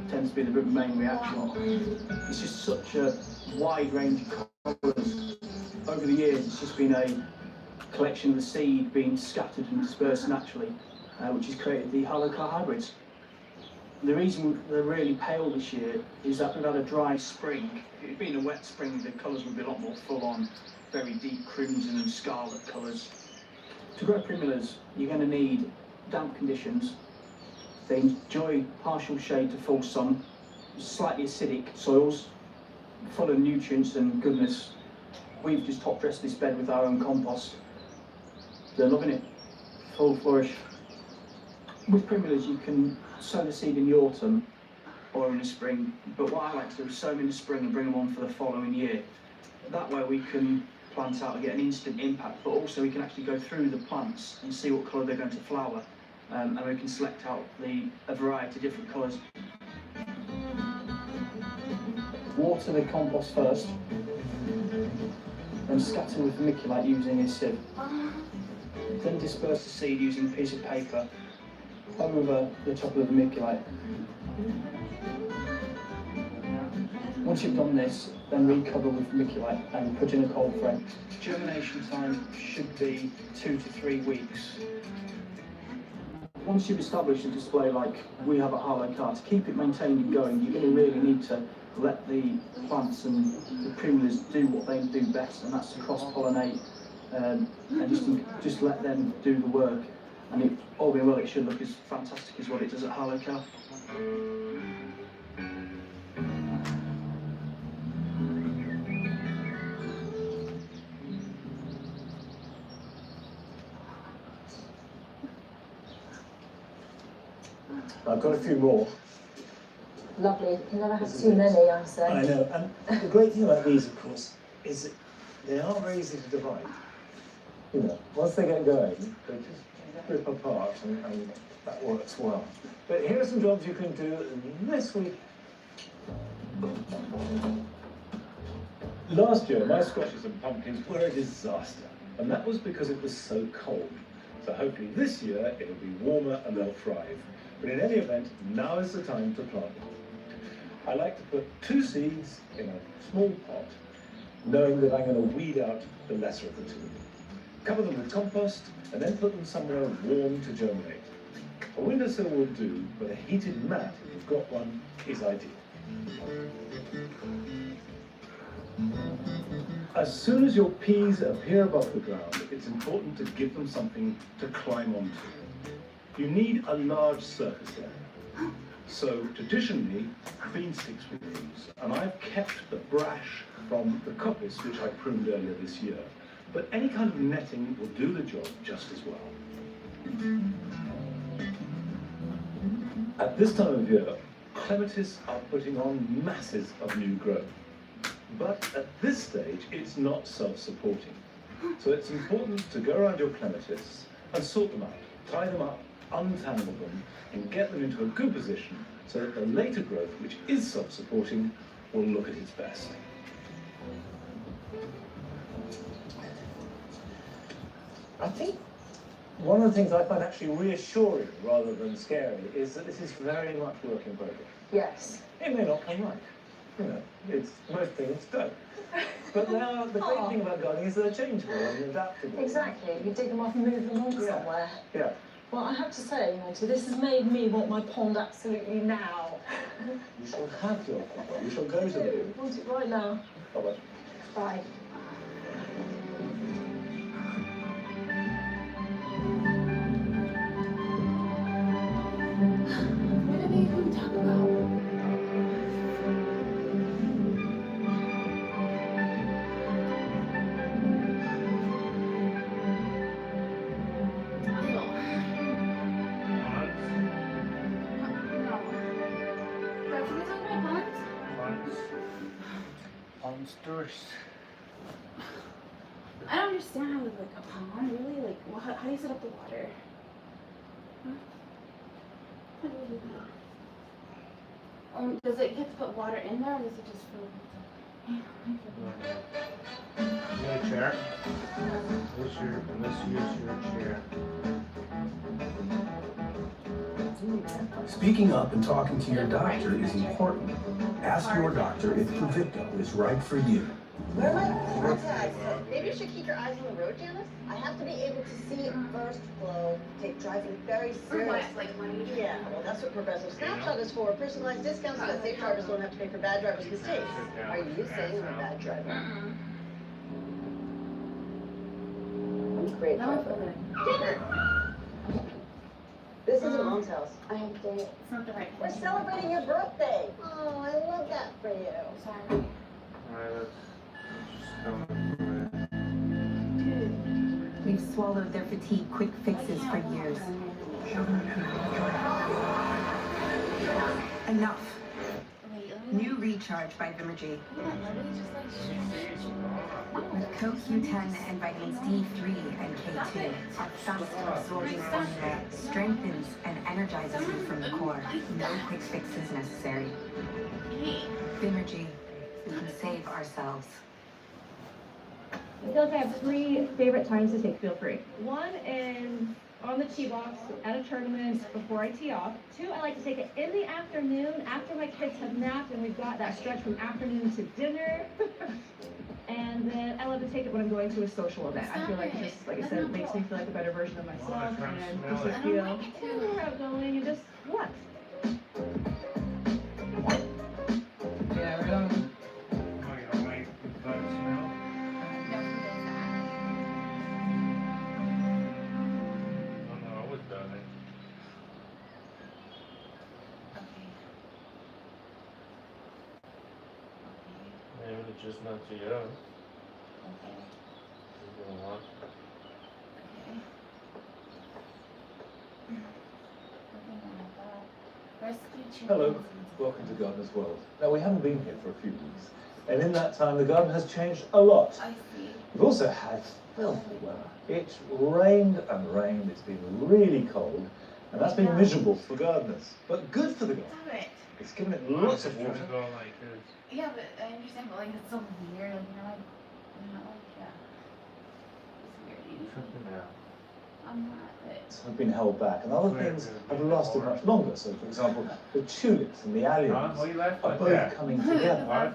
tends to be the main reaction. It's just such a wide range of colours. Over the years, it's just been a collection of the seed being scattered and dispersed naturally, which has created the Harlow Carr hybrids. The reason they're really pale this year is that we've had a dry spring. If it had been a wet spring, the colours would be a lot more full on, very deep crimson and scarlet colours. To grow primulas, you're going to need damp conditions. They enjoy partial shade to full sun, slightly acidic soils, full of nutrients and goodness. We've just top dressed this bed with our own compost. They're loving it, full flourish. With primulas, you can sow the seed in the autumn or in the spring, but what I like to do is sow them in the spring and bring them on for the following year. That way we can plant out and get an instant impact, but also we can actually go through the plants and see what colour they're going to flower, and we can select out a variety of different colours. Water the compost first, and scatter with vermiculite using a sieve. Then disperse the seed using a piece of paper over the top of the vermiculite. Once you've done this, then recover with vermiculite and put in a cold frame. Germination time should be 2 to 3 weeks. Once you've established a display like we have at Harlow Carr, to keep it maintained and going, you're going to really need to let the plants and the primulas do what they do best, and that's to cross-pollinate, and just let them do the work. And it, all being well, it should look as fantastic as what it does at Harlow Carr. I've got a few more. Lovely. You can never have too many, I say. I know, and the great thing about these, of course, is that they are very easy to divide. You know, once they get going, they just rip apart, and that works well. But here are some jobs you can do this week. Last year, my squashes and pumpkins were a disaster, and that was because it was so cold. So hopefully this year it'll be warmer and they'll thrive. But in any event, now is the time to plant them. I like to put 2 seeds in a small pot, knowing that I'm going to weed out the lesser of the 2. Cover them with compost, and then put them somewhere warm to germinate. A windowsill will do, but a heated mat, if you've got one, is ideal. As soon as your peas appear above the ground, it's important to give them something to climb onto. You need a large surface area. So traditionally, bean sticks were used, and I've kept the brash from the coppice, which I pruned earlier this year. But any kind of netting will do the job just as well. At this time of year, clematis are putting on masses of new growth. But at this stage, it's not self-supporting. So it's important to go around your clematis and sort them out, tie them up, untangle them, and get them into a good position so that the later growth, which is self-supporting, will look at its best. I think one of the things I find actually reassuring rather than scary is that this is very much work in progress. Yes. It may not come right. You know, it's most things don't. But now the great thing about gardening is they're changeable and adaptable. Exactly. You dig them off and move them on somewhere. Yeah. Well, I have to say, you know, so this has made me want my pond absolutely now. You shall have your pond. You shall go to the I want it right now. Bye-bye. Bye. What are they going to talk about? Monsters. I don't understand how, like, a pond, really? Like, how do you set up the water? Huh? How do you do that? Does it get to put water in there, or does it just fill it? You got a chair? Let's use your chair. Speaking up and talking to your doctor is important. Ask your doctor if Pluvicto is right for you. Where am I? Where's that? Maybe you should keep your eyes on the road, Janice. I have to be able to see first flow. Take driving very seriously. Yeah, well, that's what Progressive Snapshot is for. Personalized discounts so that safe drivers don't have to pay for bad drivers' mistakes. Are you saying I'm a bad driver? I'm a great driver. This isn't Mom's house. I have a date. It's not the right We're place. celebrating your birthday. Oh, I love that for you. Sorry. Alright, let's go. We've swallowed their fatigue quick fixes for years. Enough. New Recharge by Vimergy. With CoQ10 and vitamins D3 and K2, our fast-absorbing formula strengthens and energizes you from the core. No quick fixes necessary. Vimergy, we can save ourselves. I feel like I have 3 favorite times to take Feel Free. One is on the tee box at a tournament before I tee off. 2, I like to take it in the afternoon after my kids have napped and we've got that stretch from afternoon to dinner. And then I love to take it when I'm going to a social event. I feel like it just, like I said, it makes me feel like a better version of myself and just to feel more outgoing and just what? Yeah, right on. Maybe it's just not to you. Okay. You don't want. Okay. Hello, welcome to Gardener's World. Now, we haven't been here for a few weeks, and in that time the garden has changed a lot. I see. We've also had filthy weather. It's rained and rained, it's been really cold, and that's been miserable for gardeners, but good for the garden. Stop it. It's given it lots of water. Yeah, but I understand, but like it's so weird, like you're not like yeah. It's weird. I'm not but Have been held back, and other things have lasted much longer. So, for example, the tulips and the alliums are both coming together.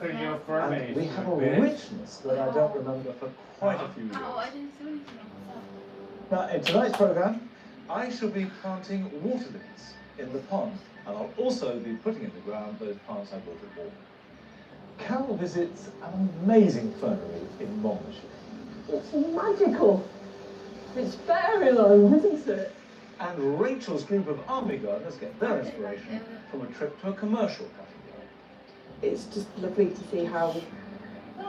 And we have a richness that I don't remember for quite a few years. oh, I didn't do anything. Now, in tonight's programme, I shall be planting water lilies in the pond, and I'll also be putting in the ground those plants I bought at Walden. Carol visits an amazing fernery in Monmouthshire. It's magical. It's fairyland, isn't it? And Rachel's group of army gardeners get their inspiration from a trip to a commercial cutting yard. It's just lovely to see how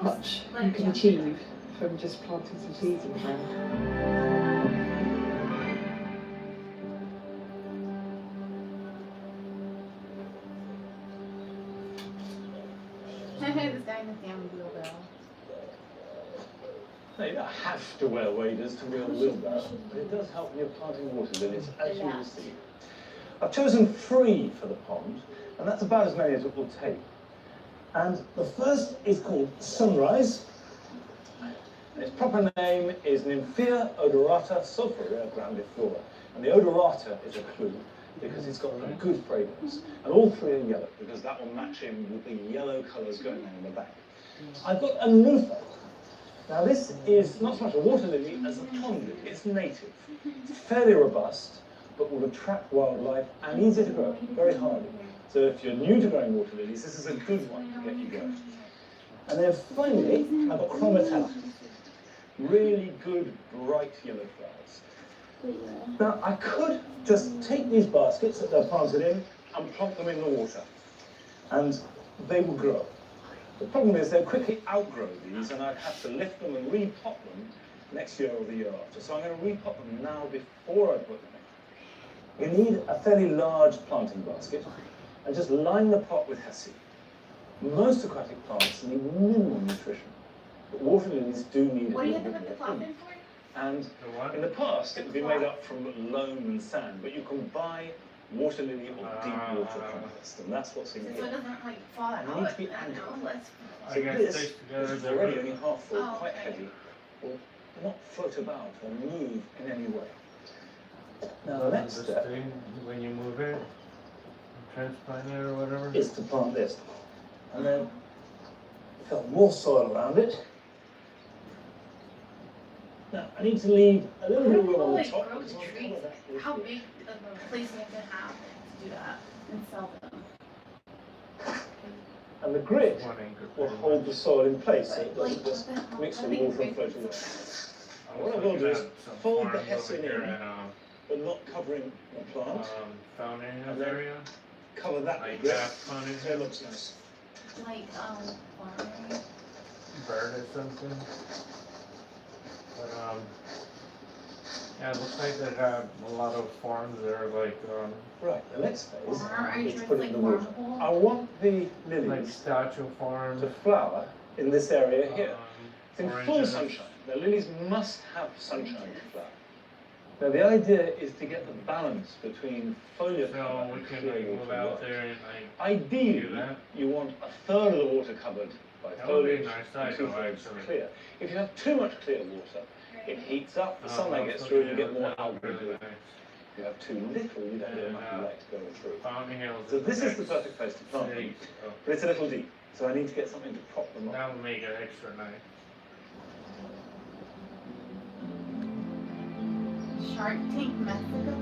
much you can achieve from just planting some seeds in the ground. This guy in the family wheelbarrow. Now, you don't have to wear waders to wheel a wheelbarrow, but it does help when you're planting water lilies, as you will see. I've chosen 3 for the pond, and that's about as many as it will take. And the first is called Sunrise. Its proper name is Nymphea odorata sulfurea grandiflora. And the odorata is a clue, because it's got a good fragrance. And all 3 are yellow, because that will match in with the yellow colours going on in the back. I've got a Nufa. Now this is not so much a water lily as a pond lily. It's native. It's fairly robust, but will attract wildlife and easy to grow, very hardy. So if you're new to growing water lilies, this is a good one to get you going. And then finally, I've got Chromatella. Really good, bright yellow flowers. Now I could just take these baskets that they're planted in and plonk them in the water, and they will grow. The problem is they'll quickly outgrow these, and I'd have to lift them and repot them next year or the year after. So I'm going to repot them now before I put them in. You need a fairly large planting basket, and just line the pot with hesse. Most aquatic plants need minimal nutrition, but water lilies do need What do you a have to little put the bit more. cloth in for? And in the past, it would be made up from loam and sand, but you can buy water lily or deep water compost, and that's what's in So it here. doesn't like fall out. And they need to be I anchored. know, let's. So this, which is already only half full, Oh, quite okay. heavy, will not float about or move in any way. Now the next step When you move it, transplant it or whatever. is to plant this, and then fill more soil around it. Now I need to leave a little bit of room on the top. Grow because the I'll trees. cover that with How wood. big of a place you have to have to do that and sell them? And the grid will hold the soil in place so it doesn't just mix with water and float away. And what I will do is fold the hesse in, but not covering the plant, Fountain and then area. cover that Like with that grit fountain so it looks nice. Like, farming. Bird or something. But yeah, it looks like they have a lot of farms that are like Right, the next phase Are you is to sure put it's it in like the water. farmable? I want the like lilies statue farm. to flower in this area here. It's in full oranges. sunshine. The lilies must have sunshine to flower. Now the idea is to get the balance between foliar So cover we and can clear like move water out works. there and like Ideally, do that. you want a third of the water covered by That would be a foliage nice and sight, 2/3 though, actually. clear. If you have too much clear water, it heats up, the sunlight gets through, and you get more algae. If you have too little, you don't get enough light going through. Fountain Hills. So this is the perfect place to plant them, but it's a little deep, so I need to get something to prop them up. That would make it extra nice. Shark Tank Mexico?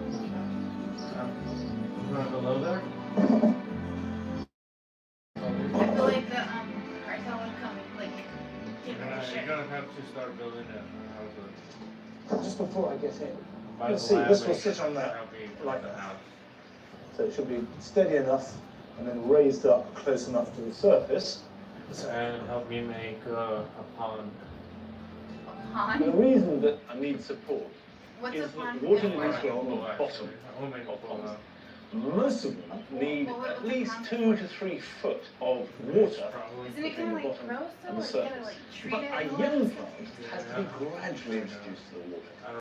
You wanna go low there? I feel like the cartel would come and like take You're over gonna, shit. you're gonna have to start building it. Just before I get in, By you'll the see this lab, will it's sit on gonna that help you like build the that. house. So it should be steady enough and then raised up close enough to the surface. And help me make a pond. Pond? The reason that I need support What's is a that pond? the water for? lilies grow on the Pool, bottom actually. I'll make a of pool ponds. now. most of them need at least 2 to 3 foot of water Isn't it between kind the of like bottom gross though? and the Like, you gotta surface. like treat But it a and all young that? plant has to be gradually introduced to the water.